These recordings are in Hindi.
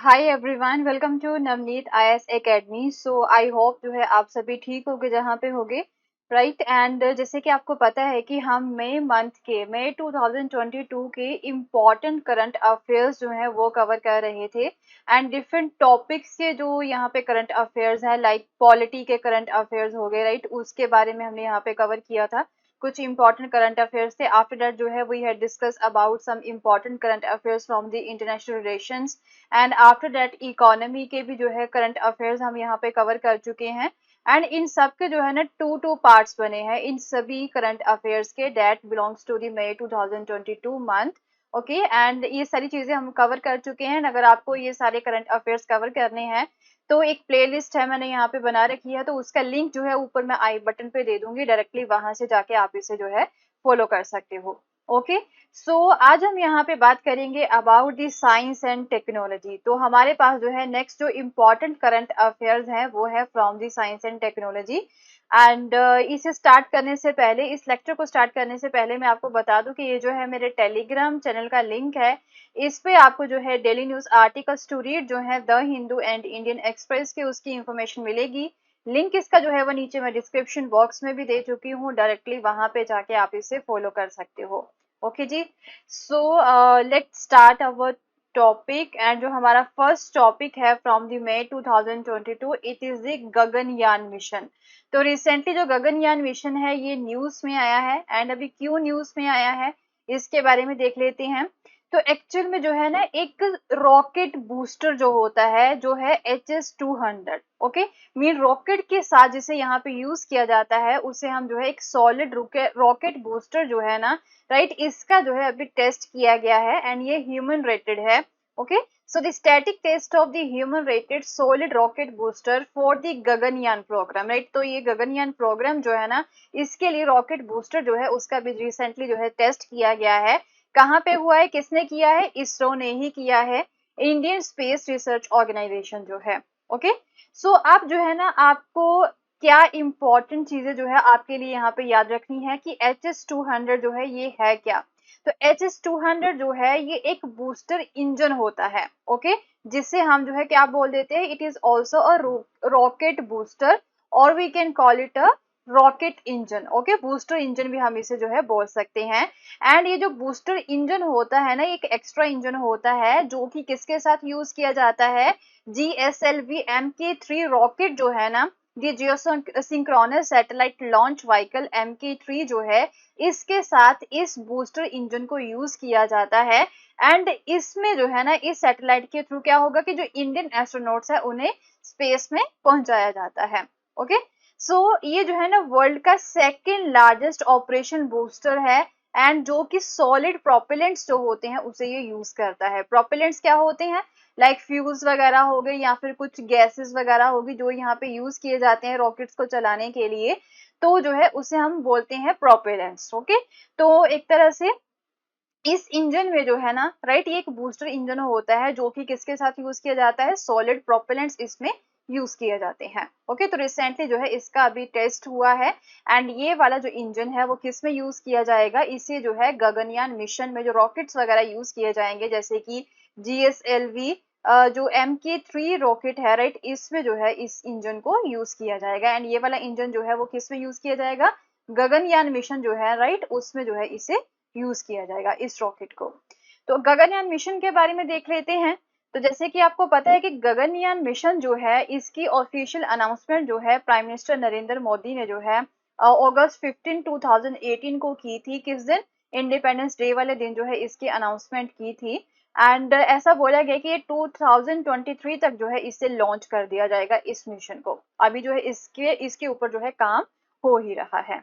Hi everyone, welcome to Navneet IAS academy. So I hope जो है आप सभी ठीक होगे जहाँ पे होगे, राइट। एंड जैसे कि आपको पता है कि हम मई 2022 के इम्पॉर्टेंट करंट अफेयर्स जो है वो कवर कर रहे थे। एंड डिफरेंट टॉपिक्स के जो यहाँ पे करंट अफेयर्स हैं, लाइक पॉलिटी के करंट अफेयर्स हो गए, राइट, उसके बारे में हमने यहाँ पे कवर किया था। कुछ इंपॉर्टेंट करंट अफेयर्स थे। आफ्टर दैट जो है we had discuss about some important current affairs from the international relations. And after that economy के भी जो है करंट अफेयर्स हम यहाँ पे कवर कर चुके हैं। एंड इन सब के जो है ना टू पार्ट्स बने हैं इन सभी करंट अफेयर्स के, date belongs to the May 2022 month. Okay, and ये सारी चीजें हम कवर कर चुके हैं। अगर आपको ये सारे करंट अफेयर्स कवर करने हैं तो एक प्लेलिस्ट है मैंने यहाँ पे बना रखी है, तो उसका लिंक जो है ऊपर मैं आई बटन पे दे दूंगी, डायरेक्टली वहां से जाके आप इसे जो है फॉलो कर सकते हो। ओके, सो आज हम यहाँ पे बात करेंगे about the science and technology. तो हमारे पास जो है नेक्स्ट जो इम्पोर्टेंट करंट अफेयर्स हैं वो है from the science and technology. And इसे स्टार्ट करने से पहले, इस लेक्चर को स्टार्ट करने से पहले मैं आपको बता दूं कि ये जो है मेरे टेलीग्राम चैनल का लिंक है। इस पे आपको जो है daily news articles to read जो है the Hindu and Indian Express की उसकी इंफॉर्मेशन मिलेगी। लिंक इसका जो है वो नीचे मैं डिस्क्रिप्शन बॉक्स में भी दे चुकी हूँ, डायरेक्टली वहां पे जाके आप इसे फॉलो कर सकते हो। ओके जी, so let's start our topic. And जो हमारा फर्स्ट टॉपिक है from the May 2022, it is the Gaganyaan mission. तो रिसेंटली जो गगनयान मिशन है ये न्यूज में आया है। एंड अभी क्यों न्यूज में आया है इसके बारे में देख लेते हैं। तो एक्चुअल में जो है ना एक रॉकेट बूस्टर जो होता है जो है HS-200, ओके, मीन रॉकेट के साथ जिसे यहाँ पे यूज किया जाता है उसे हम जो है एक सॉलिड रॉकेट बूस्टर जो है ना, राइट, इसका जो है अभी टेस्ट किया गया है एंड ये ह्यूमन रेटेड है। Okay, so the static test of the human rated solid rocket booster for the Gaganyaan programme, right. तो ये गगनयान प्रोग्राम जो है ना, इसके लिए रॉकेट बूस्टर जो है उसका भी रिसेंटली जो है टेस्ट किया गया है। कहाँ पे हुआ है, किसने किया है? इसरो ने ही किया है, इंडियन स्पेस रिसर्च ऑर्गेनाइजेशन जो है। ओके, सो आप जो है ना, आपको क्या इंपॉर्टेंट चीजें जो है आपके लिए यहाँ पे याद रखनी है कि HS-200 जो है ये है क्या। तो HS-200 जो है ये एक बूस्टर इंजन होता है, ओके, जिसे हम जो है क्या बोल देते हैं, it is also a rocket booster, और we can call it a rocket engine. Okay, booster engine भी हम इसे जो है बोल सकते हैं। एंड ये जो बूस्टर इंजन होता है ना, एक एक्स्ट्रा इंजन होता है जो कि किसके साथ यूज किया जाता है, GSLV Mk3 रॉकेट जो है ना, the geosynchronous satellite launch vehicle Mk3 जो है, इसके साथ इस बूस्टर इंजन को यूज किया जाता है। एंड इसमें जो है ना, इस सैटेलाइट के थ्रू क्या होगा कि जो इंडियन एस्ट्रोनॉट्स है उन्हें स्पेस में पहुंचाया जाता है। ओके, सो ये जो है ना वर्ल्ड का सेकेंड लार्जेस्ट ऑपरेशन बूस्टर है। एंड जो कि सॉलिड प्रोपेलेंट्स जो होते हैं उसे ये यूज करता है। प्रोपेलेंट्स क्या होते हैं, लाइक फ्यूल्स वगैरह हो गए या फिर कुछ गैसेस वगैरह होगी जो यहाँ पे यूज किए जाते हैं रॉकेट्स को चलाने के लिए, तो जो है उसे हम बोलते हैं प्रोपेलेंट्स। ओके, तो एक तरह से इस इंजन में जो है ना, राइट, ये एक बूस्टर इंजन होता है जो कि किसके साथ यूज किया जाता है, सॉलिड प्रोपेलेंट्स इसमें यूज किए जाते हैं। ओके, तो रिसेंटली जो है इसका अभी टेस्ट हुआ है। एंड ये वाला जो इंजन है वो किस में यूज किया जाएगा, इसे जो है गगनयान मिशन में जो रॉकेट्स वगैरह यूज किए जाएंगे, जैसे कि GSLV जो Mk3 रॉकेट है, राइट, इसमें जो है इस इंजन को यूज किया जाएगा। एंड ये वाला इंजन जो है वो किस में यूज किया जाएगा, गगनयान मिशन जो है, राइट, उसमें जो है इसे यूज किया जाएगा, इस रॉकेट को। तो गगनयान मिशन के बारे में देख लेते हैं। तो जैसे कि आपको पता है कि गगनयान मिशन जो है इसकी ऑफिशियल अनाउंसमेंट जो है प्राइम मिनिस्टर नरेंद्र मोदी ने जो है अगस्त 15 2018 को की थी। किस दिन, इंडिपेंडेंस डे वाले दिन जो है इसकी अनाउंसमेंट की थी। एंड ऐसा बोला गया कि 2023 तक जो है इसे लॉन्च कर दिया जाएगा, इस मिशन को। अभी जो है इसके ऊपर जो है काम हो ही रहा है।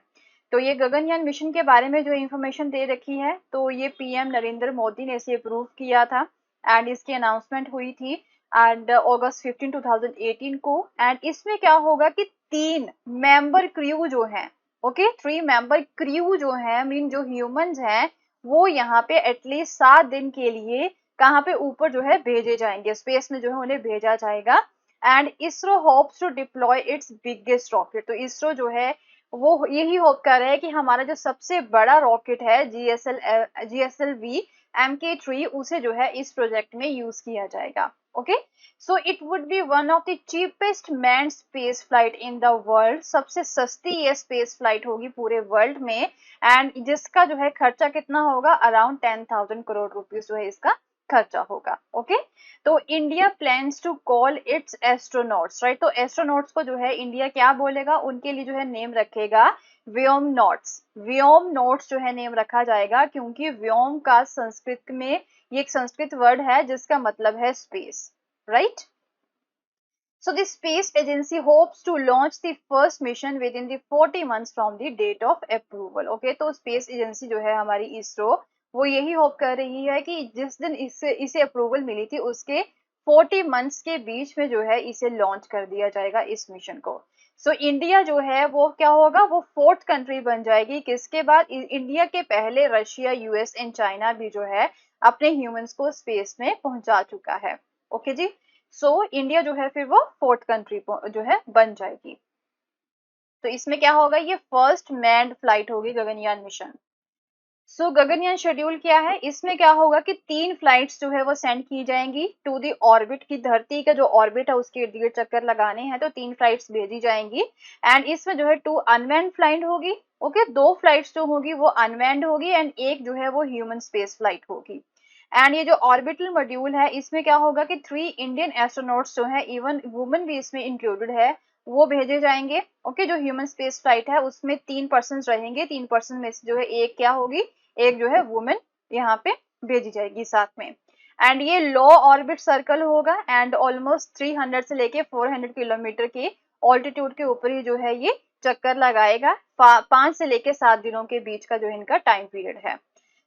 तो ये गगनयान मिशन के बारे में जो इंफॉर्मेशन दे रखी है, तो ये PM नरेंद्र मोदी ने इसे अप्रूव किया था। एंड इसकी अनाउंसमेंट हुई थी एंड अगस्त 15 2018 को। एंड इसमें क्या होगा कि 3 मेंबर क्रू जो है, ओके, 3 मेंबर क्रू जो है, मीन जो ह्यूमंस हैं, वो यहाँ पे एटलीस्ट 7 दिन के लिए कहाँ पे ऊपर जो है भेजे जाएंगे, स्पेस में जो है उन्हें भेजा जाएगा। And ISRO hopes to deploy its biggest rocket. तो इसरो जो है वो यही होप कर रहे हैं कि हमारा जो सबसे बड़ा रॉकेट है GSLV Mk3 उसे जो है इस प्रोजेक्ट में यूज किया जाएगा। Okay. So it would be one of the cheapest man space flight in the world, सबसे सस्ती ये स्पेस फ्लाइट होगी पूरे वर्ल्ड में, एंड जिसका जो है खर्चा कितना होगा, अराउंड 10,000 करोड़ रुपीस जो है इसका खर्चा होगा। ओके। तो India plans to call its astronauts, right. तो एस्ट्रोनॉट्स को जो है इंडिया क्या बोलेगा, उनके लिए जो है नेम रखेगा व्योम नॉट्स। व्योम नॉट्स जो है नेम रखा जाएगा, क्योंकि व्योम का संस्कृत में, ये एक संस्कृत वर्ड है जिसका मतलब है space, right. So the space agency hopes to launch the first mission within the 40 months from the date of approval. Okay, तो space agency जो है हमारी इसरो, वो यही होप कर रही है कि जिस दिन इसे अप्रूवल मिली थी उसके 40 मंथ्स के बीच में जो है इसे लॉन्च कर दिया जाएगा इस मिशन को। सो इंडिया जो है वो क्या होगा, वो फोर्थ कंट्री बन जाएगी, किसके बाद, इंडिया के पहले रशिया, यूएस एंड चाइना भी जो है अपने ह्यूमंस को स्पेस में पहुंचा चुका है। ओके जी। सो इंडिया जो है फिर वो फोर्थ कंट्री जो है बन जाएगी। तो इसमें क्या होगा, ये फर्स्ट मैन्ड फ्लाइट होगी गगनयान मिशन। सो गगनयान शेड्यूल क्या है, इसमें क्या होगा कि 3 फ्लाइट्स जो है वो सेंड की जाएंगी टू दी ऑर्बिट, की धरती का जो ऑर्बिट है उसके इर्द गिर्द चक्कर लगाने हैं, तो 3 फ्लाइट्स भेजी जाएंगी। एंड इसमें जो है 2 अनमैन्ड फ्लाइट होगी। ओके, 2 फ्लाइट्स जो होगी वो अनमैन्ड होगी, एंड एक जो है वो ह्यूमन स्पेस फ्लाइट होगी। एंड ये जो ऑर्बिटल मॉड्यूल है, इसमें क्या होगा कि 3 इंडियन एस्ट्रोनॉट्स जो है, इवन वुमेन भी इसमें इंक्लूडेड है, वो भेजे जाएंगे। ओके, जो ह्यूमन स्पेस फ्लाइट है उसमें 3 पर्सन रहेंगे, 3 पर्सन में से जो है एक क्या होगी, एक जो है वुमेन यहाँ पे भेजी जाएगी साथ में। एंड ये लो ऑर्बिट सर्कल होगा, एंड ऑलमोस्ट 300 से लेके 400 किलोमीटर के ऑल्टीट्यूड के ऊपर ही जो है ये चक्कर लगाएगा। 5 से लेके 7 दिनों के बीच का जो इनका टाइम पीरियड है।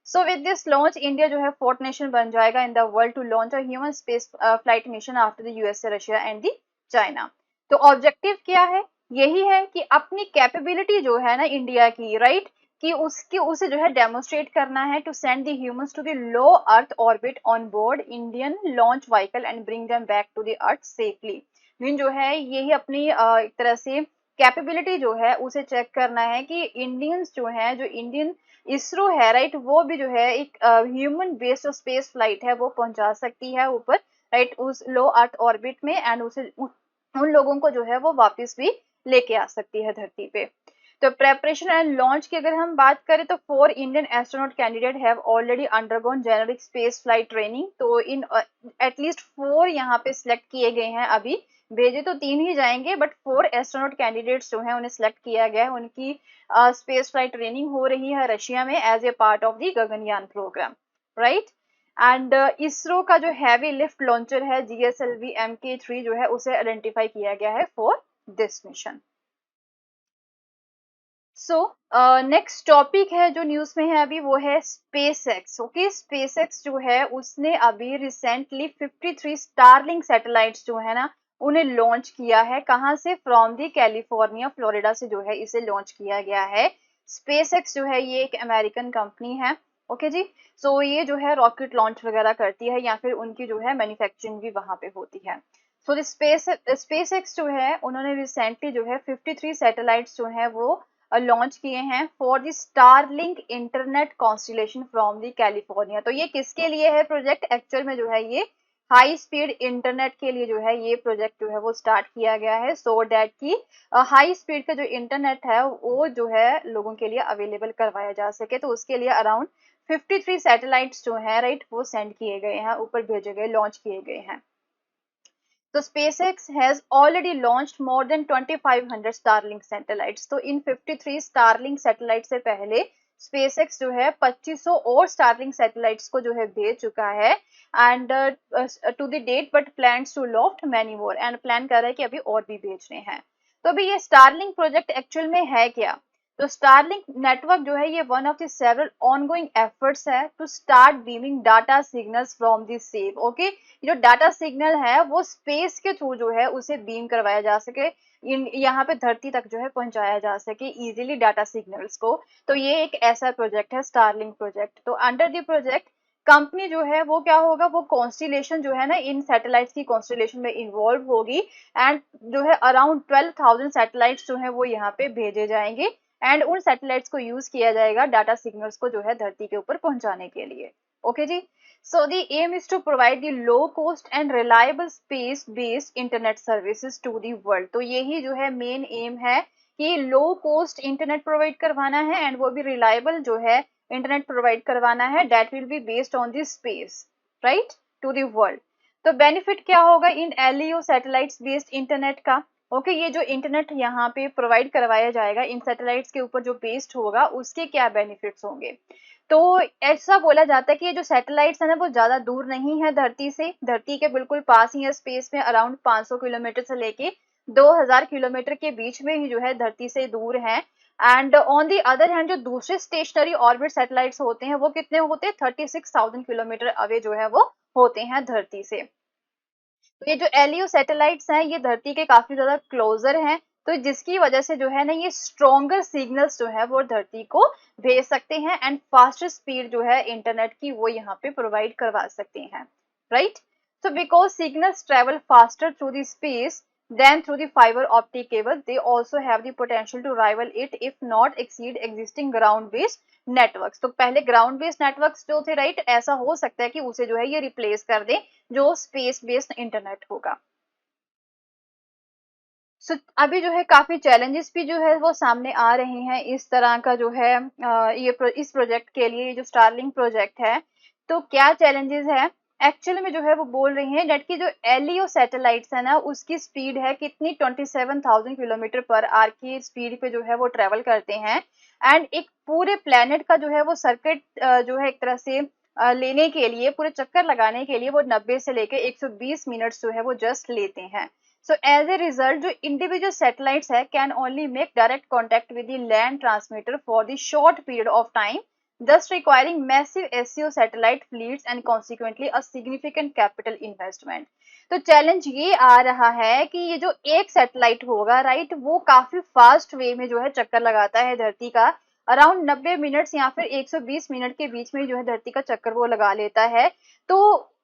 So with this launch India जो है फोर्थ नेशन बन जाएगा in the world to launch a human space flight mission after the USA, Russia and the China. तो ऑब्जेक्टिव क्या है, यही है कि अपनी कैपेबिलिटी जो है ना इंडिया की, राइट, कि उसे जो है डेमोन्स्ट्रेट करना है to send the humans to the low earth orbit on board Indian launch vehicle and bring them back to the earth safely. Mean जो है यही अपनी एक तरह से कैपेबिलिटी जो है उसे चेक करना है कि इंडियंस जो है, जो इंडियन इसरो है, राइट, वो भी जो है एक ह्यूमन बेस्ड स्पेस फ्लाइट है वो पहुंचा सकती है ऊपर, राइट, उस लो अर्थ ऑर्बिट में, एंड उसे उन लोगों को जो है वो वापस भी लेके आ सकती है धरती पे। तो प्रेपरेशन एंड लॉन्च की अगर हम बात करें तो 4 Indian astronaut candidate have already undergone generic space flight training. तो इन एटलीस्ट 4 यहाँ पे सिलेक्ट किए गए हैं, अभी भेजे तो 3 ही जाएंगे, बट 4 एस्ट्रोनॉट कैंडिडेट्स जो हैं उन्हें सिलेक्ट किया गया है, उनकी स्पेस फ्लाइट ट्रेनिंग हो रही है रशिया में as a part of the Gaganyaan programme, right. And ISRO का जो हैवी लिफ्ट लॉन्चर है GSLV Mk3 जो है उसे आइडेंटिफाई किया गया है for this mission. So next topic है जो न्यूज में है अभी, वो है स्पेसएक्स। ओके, स्पेसएक्स जो है उसने अभी रिसेंटली 53 स्टारलिंक सैटेलाइट्स जो है ना उन्हें लॉन्च किया है। कहाँ से, फ्रॉम दी कैलिफोर्निया, फ्लोरिडा से जो है इसे लॉन्च किया गया है। स्पेसएक्स जो है ये एक अमेरिकन कंपनी है। ओके जी। सो ये जो है रॉकेट लॉन्च वगैरह करती है, या फिर उनकी जो है मैन्युफैक्चरिंग भी वहां पे होती है। सो स्पेसएक्स जो है उन्होंने रिसेंटली जो है 53 सैटेलाइट्स जो है वो लॉन्च किए हैं for the Starlink internet constellation from the California. तो ये किसके लिए है प्रोजेक्ट, एक्चुअल में जो है ये हाई स्पीड इंटरनेट के लिए जो है ये प्रोजेक्ट जो है वो स्टार्ट किया गया है, सो डैट की हाई स्पीड का जो इंटरनेट है वो जो है लोगों के लिए अवेलेबल करवाया जा सके। तो उसके लिए अराउंड 53 सैटेलाइट्स जो है, राइट, वो सेंड किए गए हैं, ऊपर भेजे गए, लॉन्च किए गए हैं। So SpaceX has already launched more than 2500 Starlink satellites. तो इन 53 Starlink satellites से पहले SpaceX जो है 2500 और Starlink satellites को जो है भेज चुका है, and to the date, but plans to loft many more, and plan कर रहा है कि अभी और भी भेजने हैं। तो अभी ये Starlink प्रोजेक्ट एक्चुअल में है क्या, तो स्टारलिंक नेटवर्क जो है ये one of the several ongoing efforts है to start beaming data signals from the save. Okay, जो डाटा सिग्नल है वो स्पेस के थ्रू जो है उसे बीम करवाया जा सके, यहाँ पे धरती तक जो है पहुंचाया जा सके इजीली डाटा सिग्नल्स को। तो ये एक ऐसा प्रोजेक्ट है स्टारलिंक प्रोजेक्ट। तो अंडर द प्रोजेक्ट कंपनी जो है वो क्या होगा, वो कॉन्स्टिलेशन जो है ना इन सैटेलाइट्स की कॉन्स्टिलेशन में इन्वॉल्व होगी, एंड जो है अराउंड 12,000 सैटेलाइट्स जो है वो यहाँ पे भेजे जाएंगे, एंड उन सैटेलाइट्स को यूज किया जाएगा डाटा सिग्नल्स को जो है धरती के ऊपर पहुंचाने के लिए। ओके जी। So the aim is to provide the low cost and reliable space based internet services to the world. तो यही जो है मेन एम है कि लो कोस्ट इंटरनेट प्रोवाइड करवाना है एंड वो भी रिलायबल जो है इंटरनेट प्रोवाइड करवाना है, that will be based on the space, right, to the world. तो बेनिफिट क्या होगा in LEO satellites based internet का? ओके ये जो इंटरनेट यहाँ पे प्रोवाइड करवाया जाएगा इन सैटेलाइट्स के ऊपर जो बेस्ड होगा उसके क्या बेनिफिट्स होंगे? तो ऐसा बोला जाता है कि ये जो सैटेलाइट्स है ना वो ज्यादा दूर नहीं है धरती से, धरती के बिल्कुल पास ही है, स्पेस में अराउंड 500 किलोमीटर से लेके 2000 किलोमीटर के बीच में ही जो है धरती से दूर है। And on the other hand जो दूसरे स्टेशनरी ऑर्बिट सैटेलाइट्स होते हैं वो कितने होते हैं? 36,000 किलोमीटर अवे जो है वो होते हैं धरती से। तो ये जो एलईओ सैटेलाइट्स हैं ये धरती के काफी ज्यादा क्लोजर हैं, तो जिसकी वजह से जो है ना ये स्ट्रॉन्गर सिग्नल्स जो है वो धरती को भेज सकते हैं एंड फास्टर स्पीड जो है इंटरनेट की वो यहाँ पे प्रोवाइड करवा सकते हैं, right. So because signals travel faster through the space than through the fiber optic cable, they also have the potential to rival it if not exceed existing ground based networks. तो पहले ग्राउंड बेस्ड नेटवर्क्स जो थे, राइट, ऐसा हो सकता है कि उसे जो है ये रिप्लेस कर दे जो स्पेस बेस्ड इंटरनेट होगा। सो अभी जो है काफी चैलेंजेस भी जो है वो सामने आ रहे हैं इस तरह का जो है इस प्रोजेक्ट के लिए, जो स्टारलिंक प्रोजेक्ट है। तो क्या चैलेंजेस है? एक्चुअली में जो है वो बोल रही हैं डेट की जो एलईओ सैटेलाइट्स है ना उसकी स्पीड है कितनी 27,000 किलोमीटर पर आवर की स्पीड पे जो है वो ट्रेवल करते हैं एंड एक पूरे प्लेनेट का जो है वो सर्किट जो है एक तरह से लेने के लिए, पूरे चक्कर लगाने के लिए वो 90 से लेके 120 मिनट्स जो है वो जस्ट लेते हैं। So as a result, जो individual satellites है can only make direct contact with the land transmitter for the short period of time, thus requiring massive SEO satellite fleets and consequently a significant capital investment. तो चैलेंज ये आ रहा है कि ये जो एक सैटेलाइट होगा, राइट, वो काफी फास्ट वे में जो है चक्कर लगाता है धरती का, अराउंड 90 मिनट्स या फिर 120 मिनट के बीच में जो है धरती का चक्कर वो लगा लेता है। तो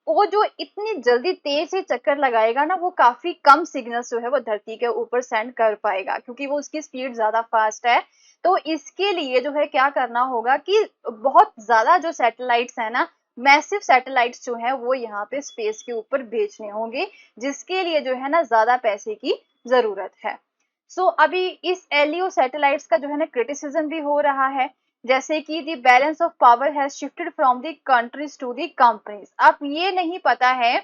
वो जो इतनी जल्दी तेज से चक्कर लगाएगा ना वो काफी कम सिग्नल्स जो है वो धरती के ऊपर सेंड कर पाएगा क्योंकि वो उसकी स्पीड ज्यादा फास्ट है। तो इसके लिए जो है क्या करना होगा कि बहुत ज्यादा जो सैटेलाइट्स है ना, मैसिव सैटेलाइट्स जो है वो यहाँ पे स्पेस के ऊपर भेजने होंगे, जिसके लिए जो है ना ज्यादा पैसे की जरूरत है। सो अभी इस एलईओ सैटेलाइट्स का जो है ना क्रिटिसिज्म भी हो रहा है, जैसे कि the balance of power has shifted from the countries to the companies. अब ये नहीं पता है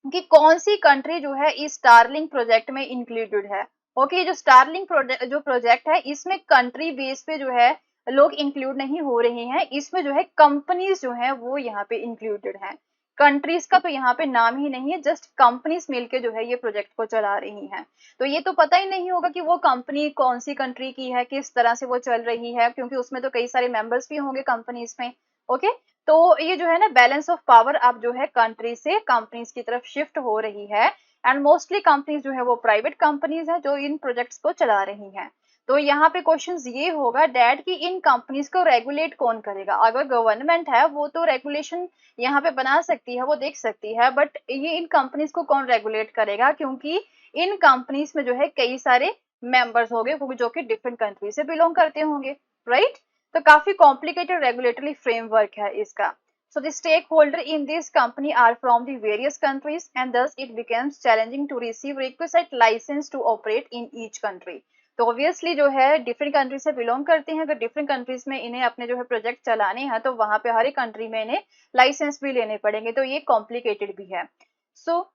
कि कौन सी कंट्री जो है इस स्टारलिंक प्रोजेक्ट में इंक्लूडेड है। ओके जो स्टारलिंक जो प्रोजेक्ट है इसमें कंट्री बेस पे जो है लोग इंक्लूड नहीं हो रहे हैं, इसमें जो है कंपनीज जो है वो यहाँ पे इंक्लूडेड हैं। कंट्रीज का तो यहाँ पे नाम ही नहीं है, जस्ट कंपनीज मिलके जो है ये प्रोजेक्ट को चला रही हैं। तो ये तो पता ही नहीं होगा कि वो कंपनी कौन सी कंट्री की है, किस तरह से वो चल रही है, क्योंकि उसमें तो कई सारे मेंबर्स भी होंगे कंपनीज में। ओके तो ये जो है ना बैलेंस ऑफ पावर अब जो है कंट्री से कंपनीज की तरफ शिफ्ट हो रही है एंड मोस्टली कंपनीज जो है वो प्राइवेट कंपनीज है जो इन प्रोजेक्ट्स को चला रही हैं। तो यहाँ पे क्वेश्चन ये होगा डैड कि इन कंपनीज को रेगुलेट कौन करेगा? अगर गवर्नमेंट है वो तो रेगुलेशन यहाँ पे बना सकती है, वो देख सकती है, बट ये इन कंपनीज को कौन रेगुलेट करेगा? क्योंकि इन कंपनीज में जो है कई सारे मेंबर्स होंगे जो कि डिफरेंट कंट्री से बिलोंग करते होंगे, राइट। तो काफी कॉम्प्लिकेटेड रेगुलेटरी फ्रेमवर्क है इसका। So the stakeholder in this company are from the various countries and thus it becomes challenging to receive requisite license to operate in each country. तो ऑब्वियसली जो है डिफरेंट कंट्री से बिलोंग करते हैं, अगर डिफरेंट कंट्रीज में इन्हें अपने जो है प्रोजेक्ट चलाने हैं तो वहां पे हर एक कंट्री में इन्हें लाइसेंस भी लेने पड़ेंगे, तो ये कॉम्प्लिकेटेड भी है। सो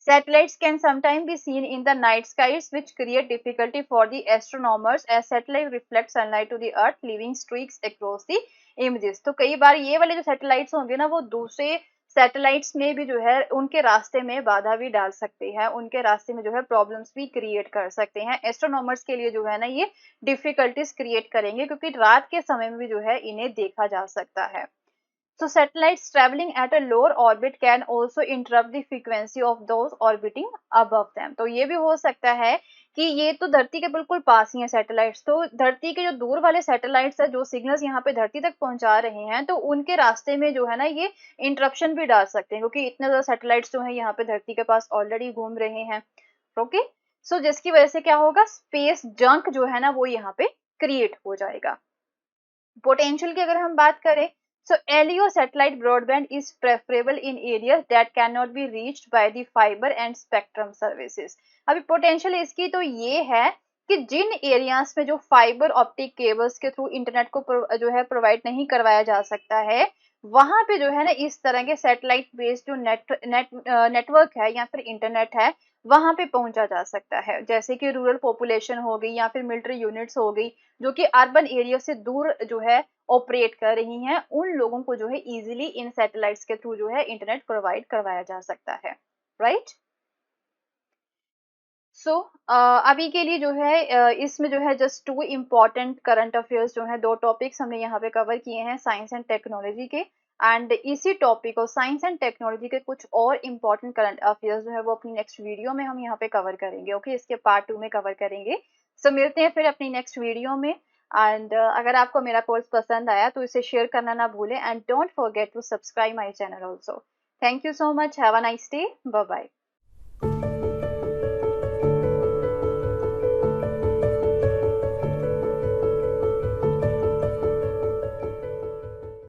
satellites can sometimes be seen in the night skies, which create difficulty for the astronomers as satellite reflect sunlight to the earth, leaving streaks across the images. तो कई बार ये वाले जो सैटेलाइट्स होंगे ना वो दूसरे सैटेलाइट्स में भी जो है उनके रास्ते में बाधा भी डाल सकते हैं, उनके रास्ते में जो है प्रॉब्लम्स भी क्रिएट कर सकते हैं। एस्ट्रोनॉमर्स के लिए जो है ना ये डिफिकल्टीज क्रिएट करेंगे क्योंकि रात के समय में भी जो है इन्हें देखा जा सकता है। So satellites traveling at a lower orbit can also interrupt the frequency of those orbiting above them. तो ये भी हो सकता है कि ये तो धरती के बिल्कुल पास ही है सैटेलाइट्स, तो धरती के जो दूर वाले सैटेलाइट्स है जो सिग्नल्स यहाँ पे धरती तक पहुंचा रहे हैं तो उनके रास्ते में जो है ना ये इंटरप्शन भी डाल सकते हैं क्योंकि इतने ज्यादा सैटेलाइट्स जो है यहाँ पे धरती के पास ऑलरेडी घूम रहे हैं। ओके सो जिसकी वजह से क्या होगा, स्पेस जंक जो है ना वो यहाँ पे क्रिएट हो जाएगा। पोटेंशियल की अगर हम बात करें So LEO satellite broadband is preferable in areas that cannot be reached by the fiber and spectrum services. अभी पोटेंशियल इसकी तो ये है कि जिन एरियाज में जो फाइबर ऑप्टिक केबल्स के थ्रू इंटरनेट को जो है प्रोवाइड नहीं करवाया जा सकता है, वहां पे जो है ना इस तरह के सैटेलाइट बेस्ड जो नेटवर्क है या फिर इंटरनेट है, वहां पे पहुंचा जा सकता है। जैसे कि रूरल पॉपुलेशन हो गई या फिर मिलिट्री यूनिट्स हो गई, जो कि अर्बन एरिया से दूर जो है ऑपरेट कर रही हैं, उन लोगों को जो है इजीली इन सैटेलाइट्स के थ्रू जो है इंटरनेट प्रोवाइड करवाया जा सकता है, राइट। सो अभी के लिए जो है इसमें जो है just two important current affairs जो है, दो टॉपिक्स हमने यहाँ पे कवर किए हैं साइंस एंड टेक्नोलॉजी के। एंड इसी टॉपिक और साइंस एंड टेक्नोलॉजी के कुछ और इम्पॉर्टेंट करंट अफेयर्स जो है वो अपनी नेक्स्ट वीडियो में हम यहाँ पे कवर करेंगे। ओके, इसके पार्ट 2 में कवर करेंगे। सो मिलते हैं फिर अपनी नेक्स्ट वीडियो में। एंड अगर आपको मेरा कोर्स पसंद आया तो इसे शेयर करना ना भूलें, and don't forget to subscribe my channel also. Thank you so much, have a nice day, bye bye.